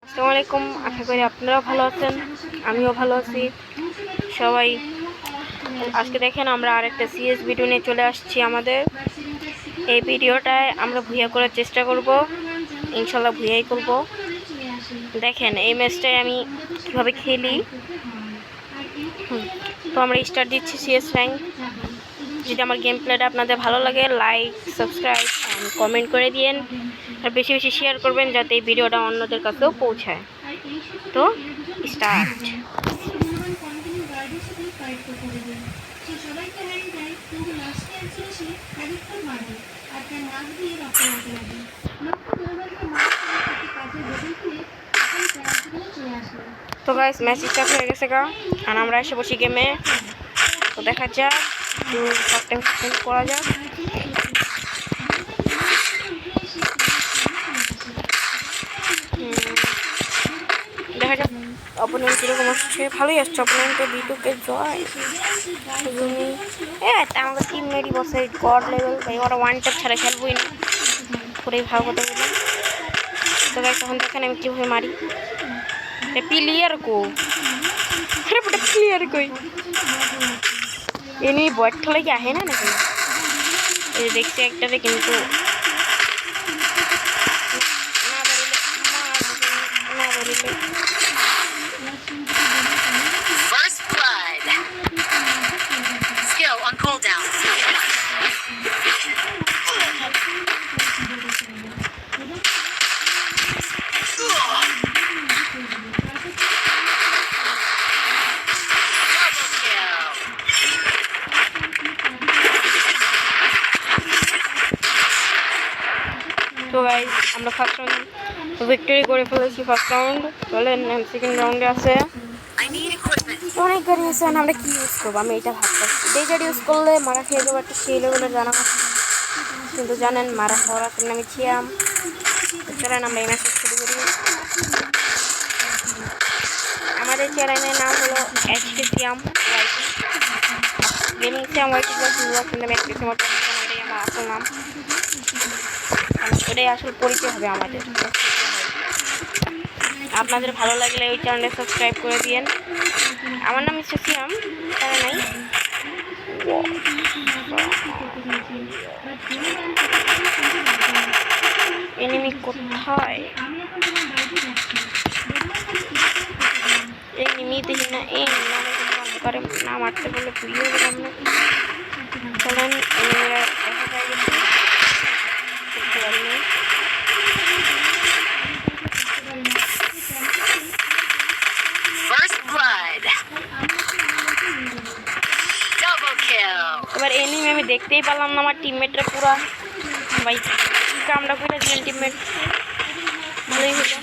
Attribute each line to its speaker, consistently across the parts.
Speaker 1: আসসালামু আলাইকুম, আশা করি আপনারাও ভালো আছেন, আমিও ভালো আছি। সবাই আজকে দেখেন আমরা আরেকটা সিএস ভিডিও নিয়ে চলে আসছি। আমাদের এই ভিডিওটায় আমরা ভুইয়া করার চেষ্টা করব, ইনশাল্লাহ ভুইয়াই করব। দেখেন এই ম্যাচটায় আমি কীভাবে খেলি। তো আমরা স্টার্ট দিচ্ছি সিএস র্যাঙ্ক। যদি আমার গেম প্লেটা আপনাদের ভালো লাগে, লাইক, সাবস্ক্রাইব অ্যান্ড কমেন্ট করে দিন, আর বেশি বেশি শেয়ার করবেন যাতে এই ভিডিওটা অন্যদের কাছেও পৌঁছায়। তো স্টার্ট। তো গাইস ম্যাচ স্টার্ট হয়ে গেছে গা, আর আমরা এসে বসি গেমে। তো দেখা যাক, করা যাক। দেখা যাক অপোনেন্ট কীরকম আসছে। ভালোই আসছে অপোনেন্টে, বিটুকে জয় জুমি। আমাদের টিমমেটই বসে গড লেভেল, ভাই ওরা ওয়ান ট্যাপ ছাড়া খেলবই না, পুরোই ভালো কথা বলি। তো গাইস তখন দেখেন আমি কীভাবে মারি। প্লেয়ার কো প্লেয়ার কই এমনি বট খেলা কি আহে না নাকি? এই দেখছি একটাতে, কিন্তু
Speaker 2: First blood. Skill on cooldown. Double kill.
Speaker 1: তো গাইস আমরা ফার্স্ট রাউন্ড ভিক্টরি করে ফেলেছি। ফার্স্ট রাউন্ড চলেন, সেকেন্ড রাউন্ডে আছে
Speaker 2: I need equipment.
Speaker 1: অনেক গাড়ি আছে। আমরা কি ইউজ করবো, আমি এটা ভাবতেছি। ডেজার্ট ইউজ করলে মারা খেয়ে যাবো, একটা সেই লেভেলের জানা কথা, কিন্তু জানেন মারা খাওয়ার আসলে আমি ছিলাম। চলেন আমরা এই ম্যাচটা শুরু করি। আমাদের চ্যানেলের নাম হলো HK সিয়াম গেমিং। সিয়াম ওয়াইটি প্লাস কিন্তু আমি একটা সময় এটাই আমার আসল নাম, এটাই আসল পরিচয় হবে আমাদের। আপনাদের ভালো লাগলে ওই চ্যানেলটা সাবস্ক্রাইব করে দিন। আমার নাম হচ্ছে সিয়াম, তারা নাই। এনিমি কোথায়? এনিমি দেখি না, এই করে না মারতে বলে ভুলিয়ে গেলাম না। চলেন এনিমিরা দেখা যায় গেছে, করতে পারি না।
Speaker 2: First blood. Double kill.
Speaker 1: এবার এনিমি আমি দেখতেই পেলাম না, আমার টিমমেটরা পুরা ভাই কামড়া করে দিলেন। টিমমেট ভালোই হলো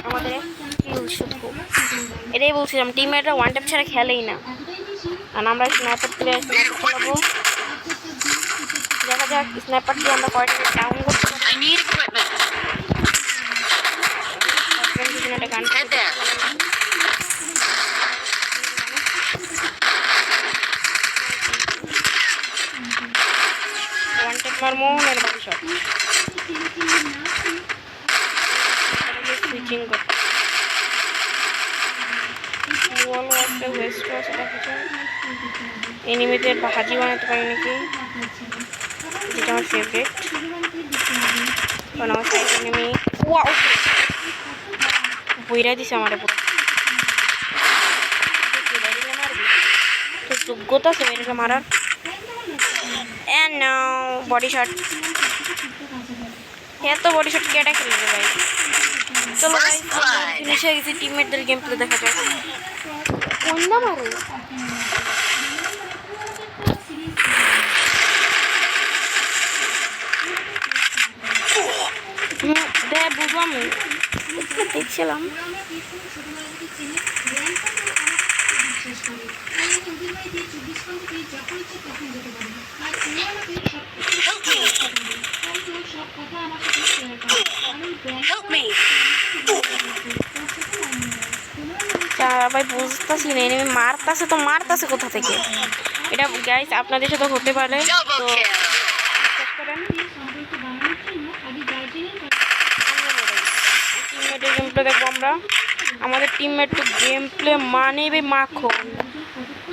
Speaker 1: আমাদের, এটাই বলছিলাম টিমমেটরা ওয়ান ট্যাপ ছাড়া খেলেই না, আর আমরা স্ন্যাপার প্লেয়ার স্ন্যাপার খেলাবো। দেখা যাক স্ন্যাপার দিয়ে আমরা কয়টা ডাউন করতে পারি।
Speaker 2: I need equipment.
Speaker 1: গান
Speaker 2: Head there.
Speaker 1: ওয়ান ট্যাপ মারমো মেরে বাকি সব সুইচিং করতে। এনিমিদের ভাজি বানাতে পারি নাকি, যেটা আমার ফেভারিট। কারণ আমার সাইড এনিমি বইরা দিছে আমার পুরো। তো যোগ্যতা আছে মেয়েটা মারার। বডি শট, এত বডি শট কেটা খেলবে ভাই? চলো ভাই ফিনিশ হয়ে গেছি। টিমমেটদের গেম প্লে দেখা যায়। কোনটা মারে বুঝবো আমি, দেখছিলাম।
Speaker 2: Help me.
Speaker 1: ভাই বুঝতেছি না, এনিমি মারতাছে তো মারতাছে কোথা থেকে? এটা গাইস আপনাদের সাথে হতে পারে,
Speaker 2: Double
Speaker 1: তো
Speaker 2: kill.
Speaker 1: বিশ্বাস করেন। টিমমেটের গেম প্লে দেখবো আমরা। আমাদের টিমমেট তো গেম প্লে মানেই ভাই মাখন,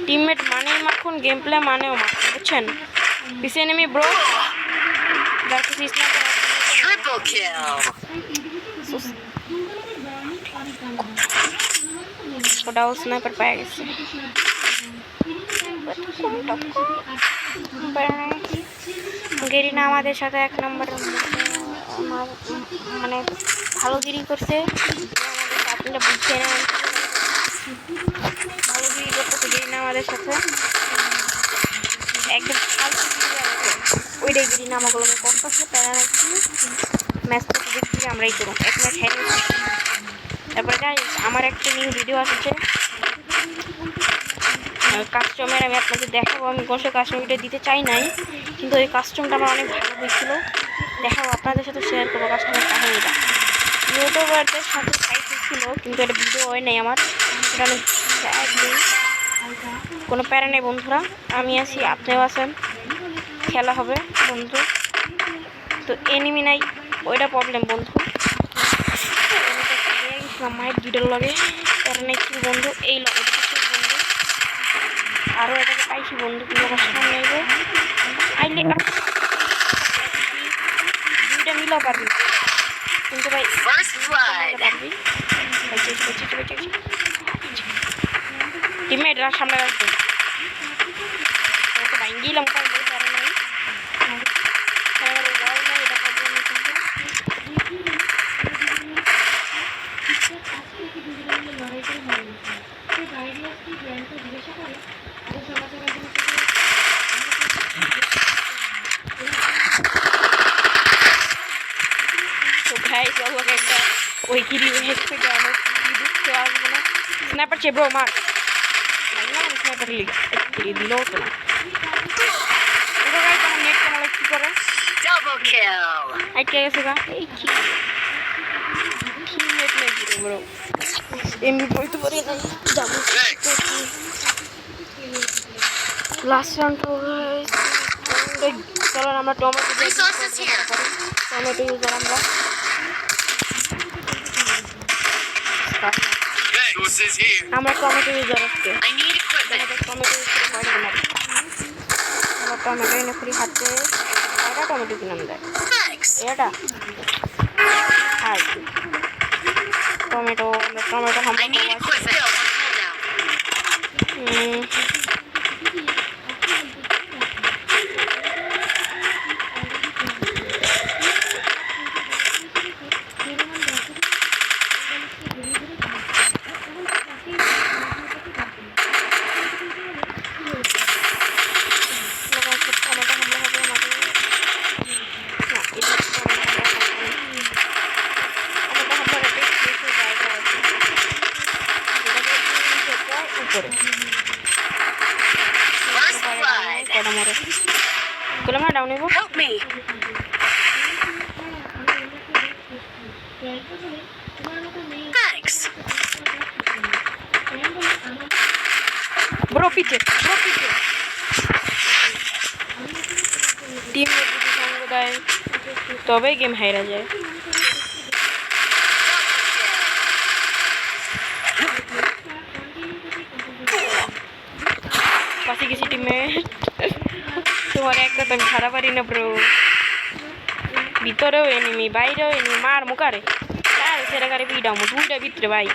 Speaker 1: টিমমেট মানেই মাখন, গেম প্লে মানেও মাখন, বুঝছেন? পিছে এনিমি ব্রো, যার কিছু স্নাইপার
Speaker 2: Triple kill.
Speaker 1: ওটাও স্নাইপার পেয়ে গেছে। গেরিনা আমাদের সাথে 1 নম্বর মানে ভালো গিরি করছে, আপনারা বুঝছে না, ভালো গিরি করতেছে গেরিনা আমাদের সাথে একদম ফালতু গিরি আছে। ওইটাই গেরিনা আমাকে করতেছে, তারা নাকি ম্যাচটা দেখি আমরাই করুন 1 ম্যাচ হেরে। তারপরে যাই আমার একটা নিউ ভিডিও আসছে কাস্টমের, আমি আপনাদের দেখাবো। আমি কোনো কাস্টমারটা দিতে চাই নাই, কিন্তু ওই কাস্টমটা আমার অনেক ভালো হয়েছিল, দেখাবো আপনাদের সাথে শেয়ার করবো কাস্টমার কাহিনিটা। ইউটিউবারদের সাথে সাইট ছিল, কিন্তু এটা ভিডিও হয় নাই আমার, এটা অনেক একদিন। কোনো প্যারা নেই বন্ধুরা, আমি আছি, আপনিও আছেন, খেলা হবে বন্ধু। তো এনিমি নাই, ওইটা প্রবলেম বন্ধু। মাইক দুইটার লগে প্যারা নেই ছিল বন্ধু, এই লগে বন্ধু আরও এটাকে পাইছি বন্ধু, কিন্তু আমার সামনে আইবে আইলে দুইটা মিলাও পারবি, কিন্তু ভাই
Speaker 2: First blood.
Speaker 1: পারবি। টিমমেট রার সামনে রাখবে, ওকে ভাঙ্গিলাম পারবে, পারে নাই ওয়াল নাই, এটা প্রবলেম কিন্তু। তো ভাই চলো একটা ওই গিরি থেকে আমার দুঃখ আসবে না। স্ন্যাপার ছে ব্রো মার স্ন্যাপার দিলেও তো না। নেট কেমন কি করে
Speaker 2: Double kill.
Speaker 1: আইটে গেছে গা, এই কি নেট নেই ব্রো, এমনি বইতে পারি না যাবো। লাস্ট রাউন্ড চলো আমরা tomato
Speaker 2: Resources here.
Speaker 1: Tomato user আমরা
Speaker 2: Resources here.
Speaker 1: আমরা টমেটো ইউজার আজকে
Speaker 2: I need equipment.
Speaker 1: Tomato use করে পয়সা কিনা আমরা টমেটো এনে ফ্রি হাতে কয়টা টমেটো কিনাম দেয়
Speaker 2: Thanks.
Speaker 1: এটা আর কি টমেটো আমরা tomato
Speaker 2: I need equipment. Build on cooldown. First blood.
Speaker 1: Down নিব
Speaker 2: Help me. Thanks.
Speaker 1: ব্রো পিছে টিম যদি সঙ্গ দেয় তবেই গেম হাইরা যায়। পাশে গেছি টিমমেট, তোমার একটা তো আমি ছাড়া পারি না ব্রো, ভিতরেও এনিমি বাইরেও এনিমি, মার মুখারে সেটা গাড়ি পিটাম দুইটা ভিতরে ভাই।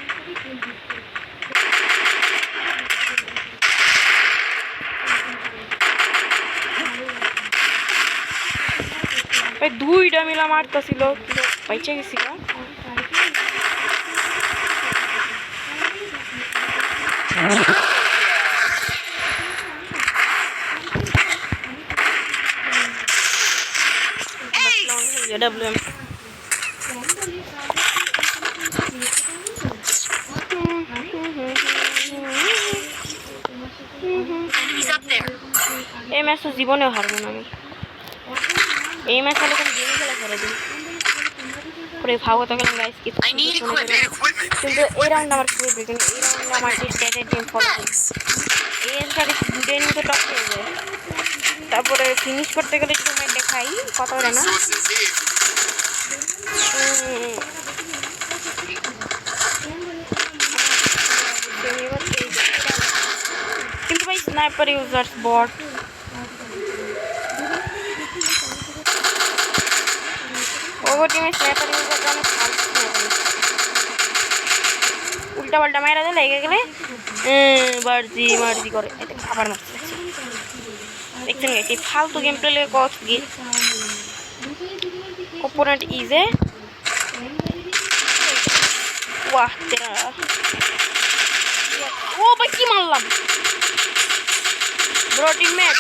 Speaker 1: ভাই দুইটা মিলা মারতেছিল, কিন্তু বাইচে গেছি না। WM
Speaker 2: He's up there.
Speaker 1: এই ম্যাচ তো জীবনেও হারবো না আমি, এই ম্যাচ হলে কোনো গেম খেলা করে দিই করে ভাবো তো গেলাম গাইস কিছু,
Speaker 2: I need equipment.
Speaker 1: কিন্তু এই রাউন্ড আমার খুবই ব্রেকিং, এই রাউন্ডে আমার যে স্ট্যাটের গেম ফলো
Speaker 2: Thanks.
Speaker 1: এর সাথে দুটো এনিমি তো টপ হয়ে যায়, তারপরে ফিনিশ করতে গেলে সময় দেখাই কথা বলে না।
Speaker 2: Resources here.
Speaker 1: Sniper users bot. Over টিমে স্নাইপার ইউজারটা অনেক ফালতু স্নাইপার। উল্টা পাল্টা মারা দিলে লেগে গেলে মার্জি করে এটা আবার মারছে। দেখছেন গেছি ফালতু গেম প্লে লেগে কত কি অপোনেন্ট ইজে ওয়াহ তেরা। ও ভাই কি মারলাম ব্রো টিমমেট।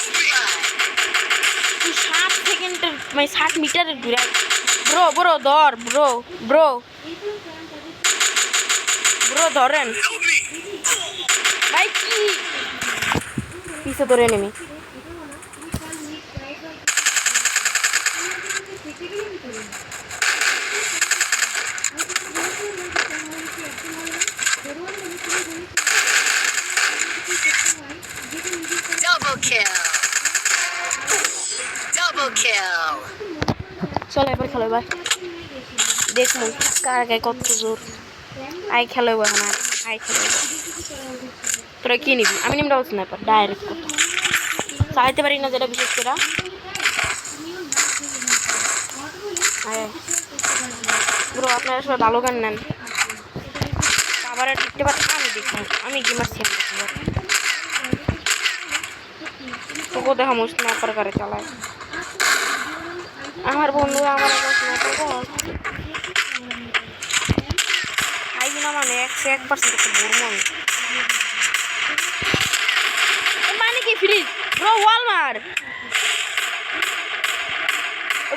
Speaker 1: তুই 60 সেকেন্ডের মানে 60 মিটারের দূরে ব্রো ধর ব্রো ধরেন ভাই কি পিছে ধরে নেমি।
Speaker 2: Double kill. Double kill.
Speaker 1: চলো এবার খেলো ভাই দেখুন কার গায়ে কত জোর। আই খেলো এখন আই খেলো। তোরা কি নিবি? আমি নিমটা বলছি না এবার ডাইরেক্ট কথা চাইতে পারি না যেটা বিশেষ করে পুরো আপনারা সবাই ভালো গান নেন আবার দেখতে পাচ্ছি। আমি দেখলাম আমি গেমার ছিলাম তোকে দেখা মুশকিল না করে চালায় আমার বন্ধু আমার খাইবি না মানে 101% একটা বর্মন মানে কি ফ্রিজ ব্রো ওয়ালমার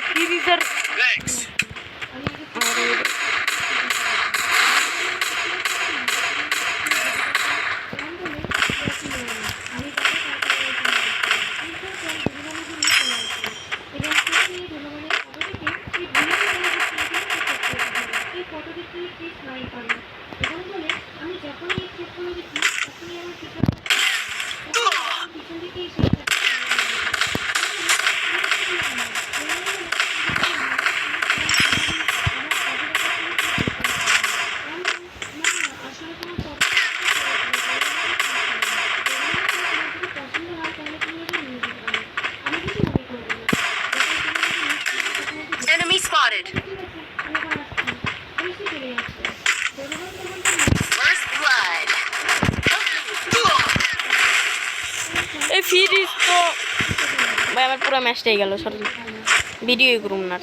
Speaker 1: ফ্রিজের
Speaker 2: Enemy spotted. First blood.
Speaker 1: এই ফ্রিজ তো ভাই আমার পুরো ম্যাচটাই গেল সরি ভিডিওই করুম না।